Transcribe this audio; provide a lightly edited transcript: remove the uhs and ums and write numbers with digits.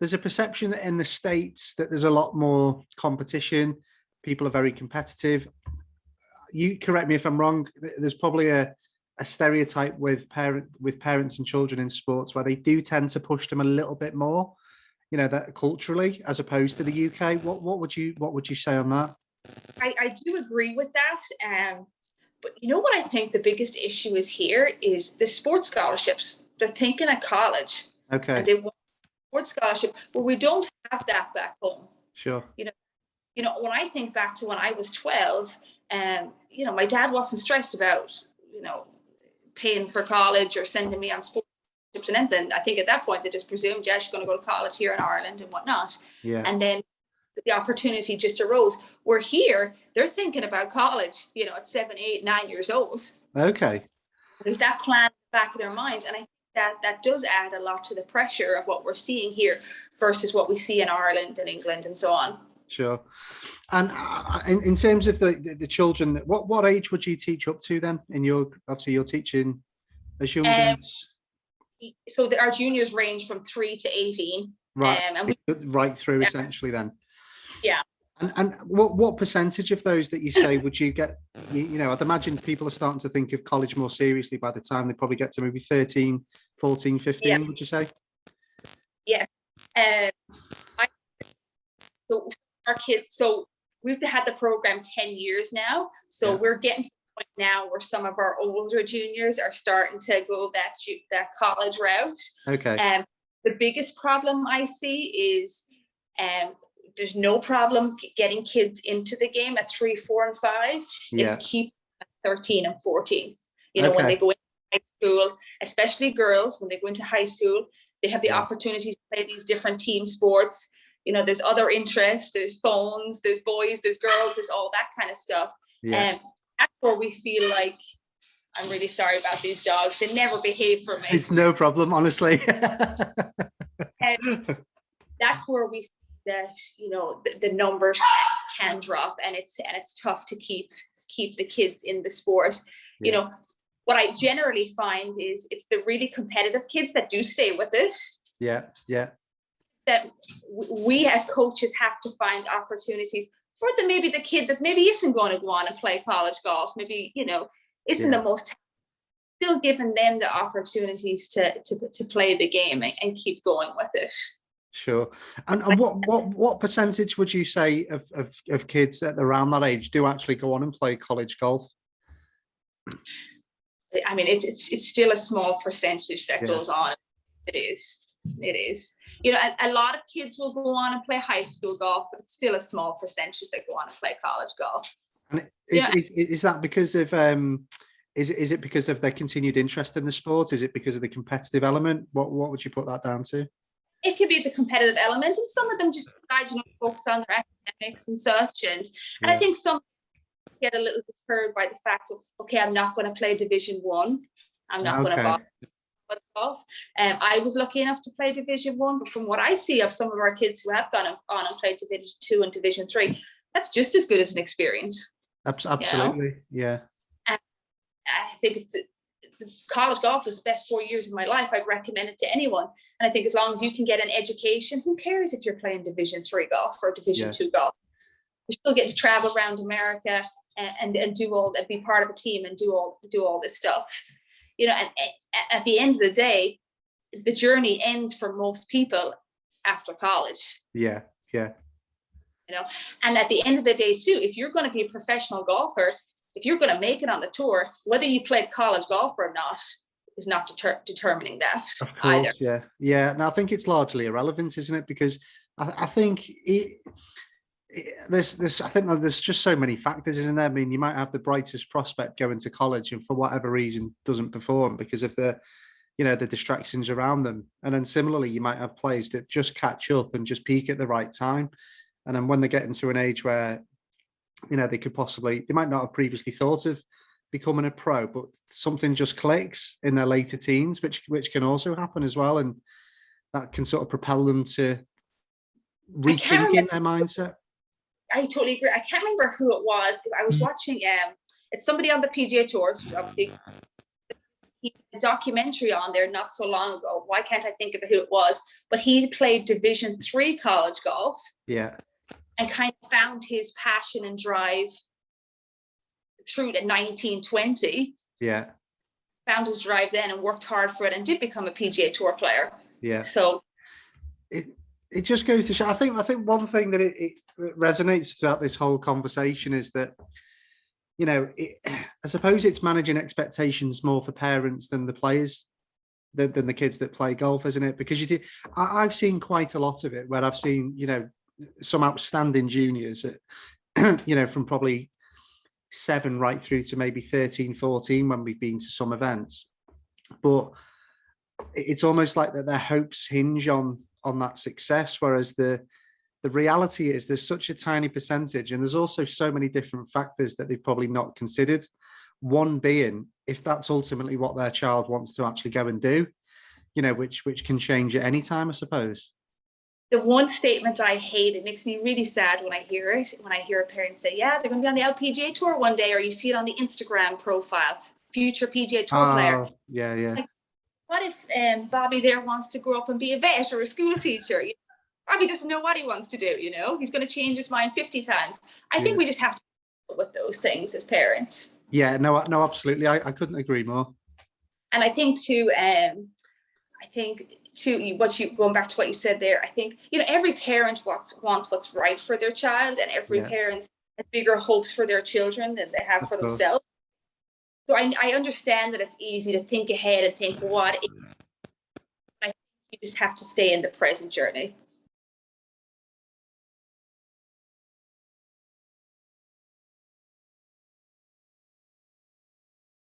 there's a perception that in the States that there's a lot more competition. People are very competitive. You correct me if I'm wrong. There's probably a stereotype with parents and children in sports where they do tend to push them a little bit more, that culturally, as opposed to the UK. What would you say on that? I do agree with that. But you know what I think the biggest issue is here is the sports scholarships. They're thinking of college. Okay. And they want sports scholarship, but we don't have that back home. Sure. When I think back to when I was 12, my dad wasn't stressed about, paying for college or sending me on sports and anything. I think at that point they just presumed, yeah, she's going to go to college here in Ireland and whatnot. Yeah. And then the opportunity just arose. We're here, they're thinking about college, at 7, 8, 9 years old. Okay. There's that plan in the back of their mind. And I think that does add a lot to the pressure of what we're seeing here versus what we see in Ireland and England and so on. Sure. And in terms of the children, what age would you teach up to then? Obviously you're teaching as young as... So our juniors range from 3 to 18. Right. And right through essentially then. Yeah. And what percentage of those that you say would you get? I'd imagine people are starting to think of college more seriously by the time they probably get to maybe 13, 14, 15, yeah. Would you say? Yeah. So our kids, so we've had the program 10 years now. So we're getting to the point now where some of our older juniors are starting to go that college route. Okay. The biggest problem I see is there's no problem getting kids into the game at 3, 4, and 5. Yeah. It's keep 13 and 14. When they go into high school, especially girls, when they go into high school, they have the opportunity to play these different team sports. There's other interests, there's phones, there's boys, there's girls, there's all that kind of stuff. Yeah. That's where we feel like, I'm really sorry about these dogs. They never behave for me. It's no problem, honestly. That's where we see that, the numbers can drop, and it's tough to keep the kids in the sport. Yeah. What I generally find is it's the really competitive kids that do stay with it. Yeah. Yeah. That we as coaches have to find opportunities for maybe the kid that maybe isn't going to go on and play college golf, maybe, isn't the most, still giving them the opportunities to play the game and keep going with it. Sure. And what percentage would you say of kids at around that age do actually go on and play college golf? I mean, it's still a small percentage that goes on. It is. A lot of kids will go on and play high school golf, but it's still a small percentage that go on and play college golf. And is that because of is it because of their continued interest in the sport? Is it because of the competitive element? What would you put that down to? It could be the competitive element, and some of them just decide, focus on their academics and such. And I think some get a little deterred by the fact of, okay, I'm not going to play Division 1. I'm not going to golf. I was lucky enough to play Division 1, but from what I see of some of our kids who have gone on and played Division 2 and Division 3, that's just as good as an experience. Absolutely, yeah. And I think the college golf is the best 4 years of my life. I'd recommend it to anyone. And I think as long as you can get an education, who cares if you're playing Division 3 golf or Division 2 golf? You still get to travel around America and do all and be part of a team and do all this stuff. And at the end of the day, the journey ends for most people after college. Yeah. And at the end of the day too, if you're going to be a professional golfer, if you're going to make it on the tour, whether you played college golf or not is not determining that. Of course, either. Yeah. And I think it's largely irrelevant, isn't it? Because I think there's just so many factors, isn't there? I mean, you might have the brightest prospect going to college and for whatever reason doesn't perform because of the distractions around them. And then similarly, you might have players that just catch up and just peak at the right time. And then when they get into an age where, they might not have previously thought of becoming a pro, but something just clicks in their later teens, which can also happen as well. And that can sort of propel them to rethinking their mindset. I totally agree. I can't remember who it was. I was watching, it's somebody on the PGA Tour, obviously. he had a documentary on there not so long ago. Why can't I think of who it was? But he played Division 3 college golf. Yeah. And kind of found his passion and drive through the 1920. Yeah. Found his drive then and worked hard for it and did become a PGA Tour player. Yeah. So it just goes to show. I think one thing that it resonates throughout this whole conversation is that, you know, I suppose it's managing expectations more for parents than the players, than the kids that play golf, isn't it? Because I've seen quite a lot of it where I've seen, you know, some outstanding juniors at, you know, from probably 7 right through to maybe 13, 14 when we've been to some events. But it's almost like that their hopes hinge on that success, whereas the reality is there's such a tiny percentage, and there's also so many different factors that they've probably not considered. One being if that's ultimately what their child wants to actually go and do, you know, which can change at any time, I suppose. The one statement I hate, it makes me really sad when I hear it, when I hear a parent say, yeah, they're going to be on the LPGA Tour one day, or you see it on the Instagram profile, future PGA Tour player. Yeah, yeah. Like, what if Bobby there wants to grow up and be a vet or a school teacher? Bobby doesn't know what he wants to do, you know? He's going to change his mind 50 times. I think we just have to deal with those things as parents. Yeah, no, absolutely. I couldn't agree more. And I think too, going back to what you said there, I think, you know, every parent wants what's right for their child, and every parent has bigger hopes for their children than they have for themselves. So I understand that it's easy to think ahead and think what if. I think you just have to stay in the present journey.